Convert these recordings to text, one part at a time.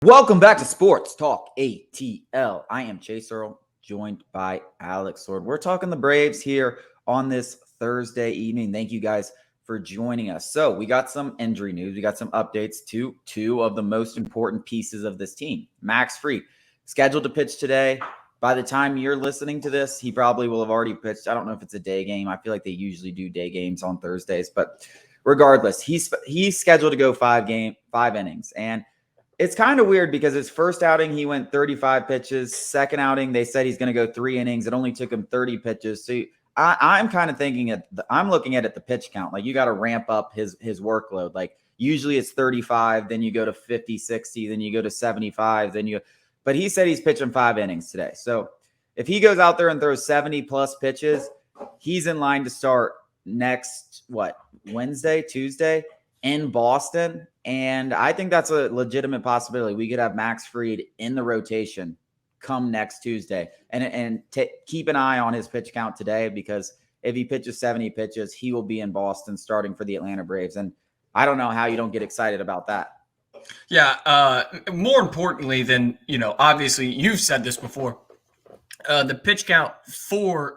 Welcome back to Sports Talk ATL. I am Chase Earl, joined by Alex Sword. We're talking the Braves here on this Thursday evening. Thank you guys for joining us. So we got some injury news. We got some updates to two of the most important pieces of this team. Max Fried, scheduled to pitch today. By the time you're listening to this, he probably will have already pitched. I don't know if it's a day game. I feel like they usually do day games on Thursdays. But regardless, he's scheduled to go five innings. And it's kind of weird because his first outing, he went 35 pitches. Second outing, they said he's going to go 3 innings. It only took him 30 pitches. So I'm kind of thinking I'm looking at it the pitch count. Like you got to ramp up his workload. Like usually it's 35, then you go to 50, 60, then you go to 75, but he said he's pitching 5 innings today. So if he goes out there and throws 70 plus pitches, he's in line to start next, Wednesday, Tuesday in Boston. And I think that's a legitimate possibility. We could have Max Fried in the rotation come next Tuesday and keep an eye on his pitch count today, because if he pitches 70 pitches, he will be in Boston starting for the Atlanta Braves. And I don't know how you don't get excited about that. Yeah. More importantly than, obviously you've said this before, the pitch count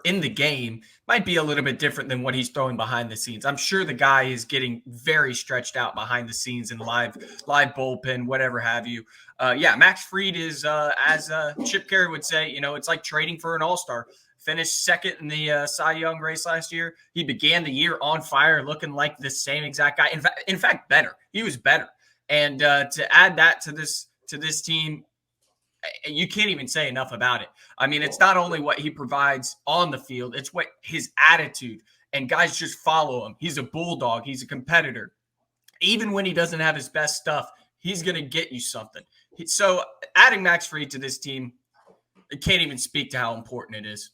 in the game might be a little bit different than what he's throwing behind the scenes. I'm sure the guy is getting very stretched out behind the scenes in live bullpen, whatever have you. Max Fried is, as Chip Caray would say, it's like trading for an all-star. Finished second in the Cy Young race last year. He began the year on fire, looking like the same exact guy. In fact, better. He was better. And to add that to this team, you can't even say enough about it. I mean, it's not only what he provides on the field, it's what his attitude, and guys just follow him. He's a bulldog. He's a competitor. Even when he doesn't have his best stuff, he's going to get you something. So adding Max Fried to this team, I can't even speak to how important it is.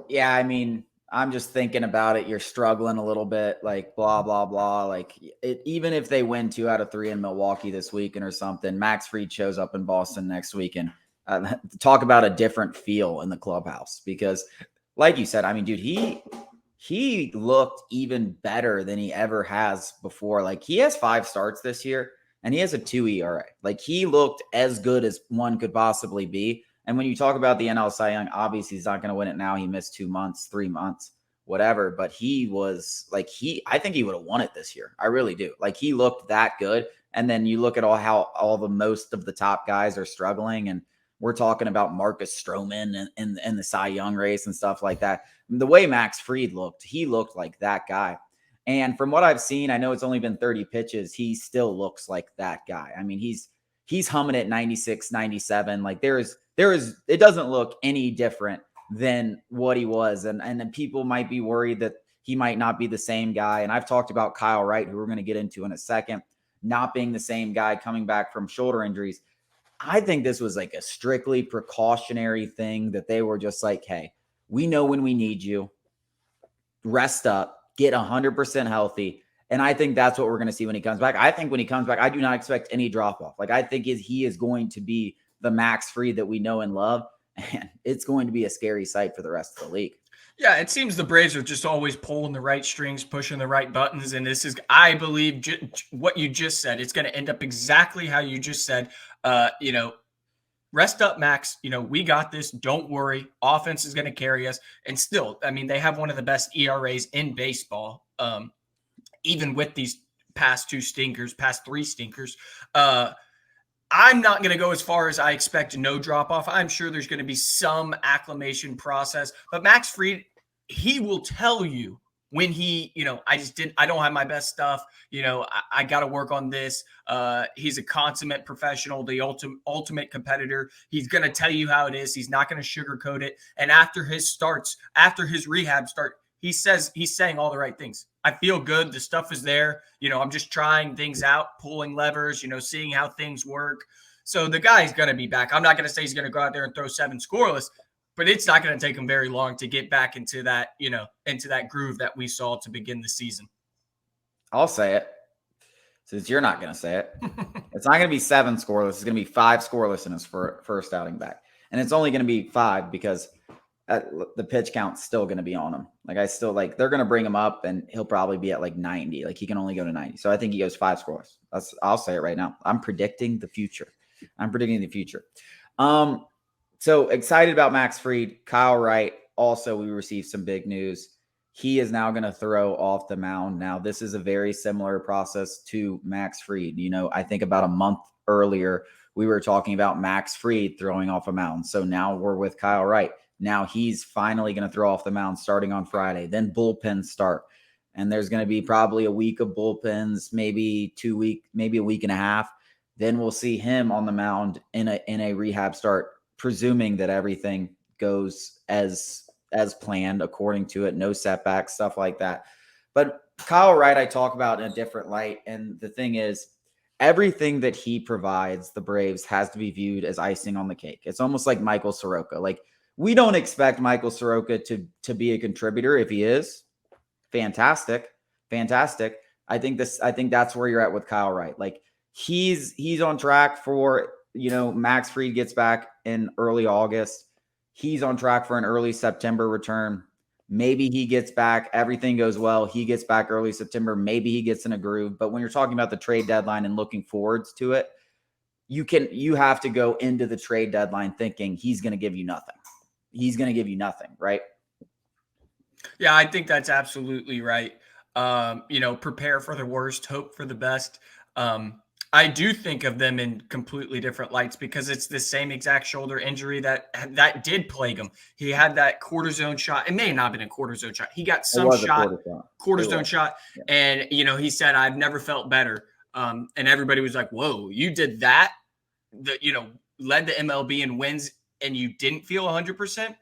Yeah, I mean, I'm just thinking about it. You're struggling a little bit, like blah, blah, blah. Like even if they win 2 out of 3 in Milwaukee this weekend or something, Max Fried shows up in Boston next weekend. Talk about a different feel in the clubhouse, because like you said, I mean, dude, he looked even better than he ever has before. Like he has 5 starts this year and he has a 2 ERA. Like he looked as good as one could possibly be. And when you talk about the NL Cy Young, obviously he's not going to win it now. He missed 2 months, 3 months, whatever. But he was like, I think he would have won it this year. I really do. Like he looked that good. And then you look at how most of the top guys are struggling. And we're talking about Marcus Stroman and the Cy Young race and stuff like that. The way Max Fried looked, he looked like that guy. And from what I've seen, I know it's only been 30 pitches. He still looks like that guy. I mean, he's humming at 96, 97. Like it doesn't look any different than what he was. And then people might be worried that he might not be the same guy. And I've talked about Kyle Wright, who we're going to get into in a second, not being the same guy coming back from shoulder injuries. I think this was like a strictly precautionary thing that they were just like, hey, we know when we need you. Rest up, get 100% healthy. And I think that's what we're going to see when he comes back. I think when he comes back, I do not expect any drop off. Like I think he is going to be the Max Fried that we know and love. And it's going to be a scary sight for the rest of the league. Yeah, it seems the Braves are just always pulling the right strings, pushing the right buttons. And this is, I believe, what you just said. It's going to end up exactly how you just said. Rest up, Max. We got this. Don't worry. Offense is going to carry us. And still, I mean, they have one of the best ERAs in baseball, even with these past 3 stinkers. I'm not going to go as far as I expect no drop off. I'm sure there's going to be some acclimation process, but Max Fried, he will tell you when I don't have my best stuff. I got to work on this. He's a consummate professional, the ultimate competitor. He's going to tell you how it is. He's not going to sugarcoat it. And after his rehab start, he's saying all the right things. I feel good. The stuff is there. I'm just trying things out, pulling levers, seeing how things work. So the guy's going to be back. I'm not going to say he's going to go out there and throw 7 scoreless, but it's not going to take him very long to get back into that, into that groove that we saw to begin the season. I'll say it, since you're not going to say it. It's not going to be 7 scoreless. It's going to be 5 scoreless in his first outing back. And it's only going to be 5 because the pitch count's still going to be on him. Like they're going to bring him up and he'll probably be at like 90. Like he can only go to 90. So I think he goes 5 scoreless. I'll say it right now. I'm predicting the future. I'm predicting the future. So excited about Max Fried. Kyle Wright, also, we received some big news. He is now going to throw off the mound. Now, this is a very similar process to Max Fried. I think about a month earlier, we were talking about Max Fried throwing off a mound. So now we're with Kyle Wright. Now he's finally going to throw off the mound starting on Friday. Then bullpens start. And there's going to be probably a week of bullpens, maybe 2 weeks, maybe a week and a half. Then we'll see him on the mound in a rehab start, presuming that everything goes as planned according to it, no setbacks, stuff like that. But Kyle Wright, I talk about in a different light. And the thing is, everything that he provides the Braves has to be viewed as icing on the cake. It's almost like Michael Soroka. Like, we don't expect Michael Soroka to be a contributor. If he is, fantastic. I think that's where you're at with Kyle Wright. Like, he's on track for, Max Fried gets back in early August. He's on track for an early September return. Maybe he gets back, everything goes well, he gets back early September. Maybe he gets in a groove. But when you're talking about the trade deadline and looking forwards to it, you have to go into the trade deadline thinking he's going to give you nothing. He's going to give you nothing, right? Yeah, I think that's absolutely right. Prepare for the worst, hope for the best. I do think of them in completely different lights because it's the same exact shoulder injury that did plague him. He had that cortisone shot. It may not have been a cortisone shot. He got some cortisone shot. Yeah. And, he said, I've never felt better. And everybody was like, whoa, you did that? Led the MLB in wins and you didn't feel 100%.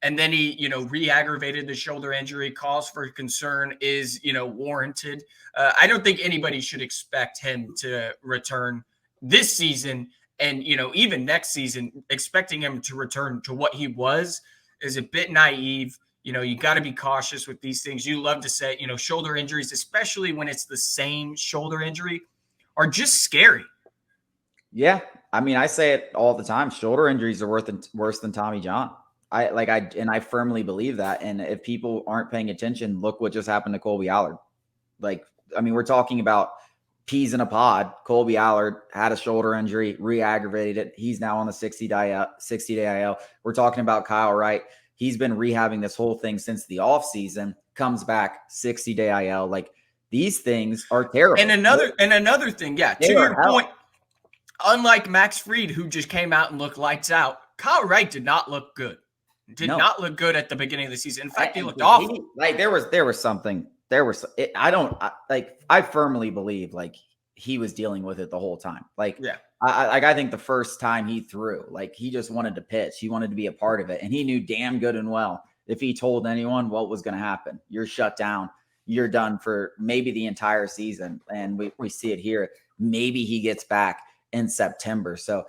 And then he, re-aggravated the shoulder injury. Cause for concern is, warranted. I don't think anybody should expect him to return this season. And, even next season, expecting him to return to what he was is a bit naive. You got to be cautious with these things. You love to say, shoulder injuries, especially when it's the same shoulder injury, are just scary. Yeah. I mean, I say it all the time. Shoulder injuries are worse than Tommy John. I firmly believe that. And if people aren't paying attention, look what just happened to Colby Allard. We're talking about peas in a pod. Colby Allard had a shoulder injury, re-aggravated it. He's now on the 60-day IL. We're talking about Kyle Wright. He's been rehabbing this whole thing since the offseason, comes back 60-day IL. Like, these things are terrible. And another thing, yeah, to your point, unlike Max Fried, who just came out and looked lights out, Kyle Wright did not look good. Not look good at the beginning of the season. In fact, he looked awful. I firmly believe he was dealing with it the whole time. I think the first time he threw, he just wanted to pitch. He wanted to be a part of it. And he knew damn good and well, if he told anyone what was going to happen, you're shut down. You're done for maybe the entire season. And we see it here. Maybe he gets back in September. So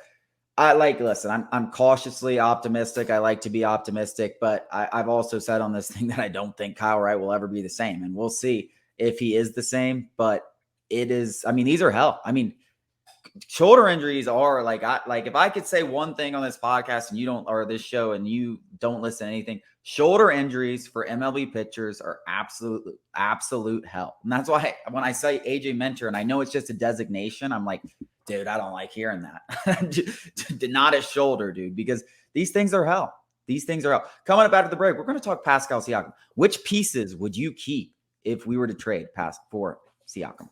I'm cautiously optimistic. I like to be optimistic, but I've also said on this thing that I don't think Kyle Wright will ever be the same. And we'll see if he is the same, but these are hell. I mean, shoulder injuries are if I could say one thing on this podcast and or this show and you don't listen to anything, shoulder injuries for MLB pitchers are absolute hell. And that's why when I say AJ Minter, and I know it's just a designation, I'm like, dude, I don't like hearing that. Not a shoulder, dude, because these things are hell. Coming up after the break, we're going to talk Pascal Siakam. Which pieces would you keep if we were to trade for Siakam?